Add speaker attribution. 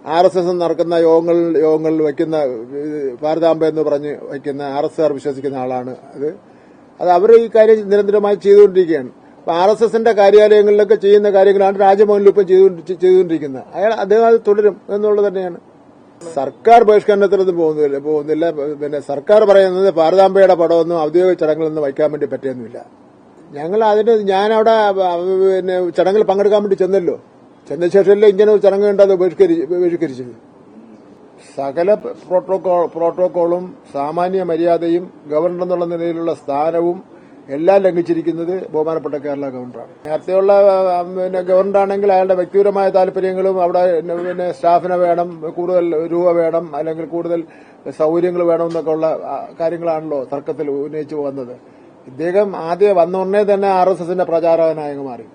Speaker 1: RSS നടക്കുന്ന യോഗങ്ങളിൽ വയ്ക്കുന്ന ഭാരതാംബ എന്ന് പറഞ്ഞ് വയ്ക്കുന്ന RSS വിശ്വസിക്കുന്ന ആളാണ് അത് അവർ ഈ കാര്യം നിരന്തരമായി ചെയ്തുകൊണ്ടിരിക്കുകയാണ്. അപ്പൊ RSSന്റെ കാര്യാലയങ്ങളിലൊക്കെ ചെയ്യുന്ന കാര്യങ്ങളാണ് രാജ്ഭവനിൽ ഇപ്പം ചെയ്തുകൊണ്ടിരിക്കുന്നത്. അദ്ദേഹം അത് തുടരും എന്നുള്ളത് തന്നെയാണ്. സർക്കാർ ബഹിഷ്കരണത്തിനൊന്നും പോകുന്നില്ല. പിന്നെ സർക്കാർ പറയുന്നത് ഭാരതാംബയുടെ പടമൊന്നും ഔദ്യോഗിക ചടങ്ങുകളൊന്നും വയ്ക്കാൻ വേണ്ടി പറ്റിയൊന്നുമില്ല. ഞാനവിടെ പിന്നെ ചടങ്ങിൽ പങ്കെടുക്കാൻ വേണ്ടി ചെന്ന ശേഷമല്ലേ ഇങ്ങനെ ഒരു ചടങ്ങ് കണ്ടത് ബഹിഷ്കരിച്ചത്. സകല പ്രോട്ടോകോളും സാമാന്യ മര്യാദയും ഗവർണർ എന്നുള്ള നിലയിലുള്ള സ്ഥാനവും എല്ലാം ലംഘിച്ചിരിക്കുന്നത് ബഹുമാനപ്പെട്ട കേരള ഗവർണറാണ്. നേരത്തെയുള്ള ഗവർണറാണെങ്കിൽ അയാളുടെ വ്യക്തിപരമായ താല്പര്യങ്ങളും അവിടെ സ്റ്റാഫിനെ വേണം, കൂടുതൽ രൂപ വേണം, അല്ലെങ്കിൽ കൂടുതൽ സൌകര്യങ്ങൾ വേണമെന്നൊക്കെ ഉള്ള കാര്യങ്ങളാണല്ലോ തർക്കത്തിൽ ഉന്നയിച്ചു വന്നത്. ഇദ്ദേഹം ആദ്യം വന്ന ഉടനെ തന്നെ RSSന്റെ പ്രചാരകനായി മാറി.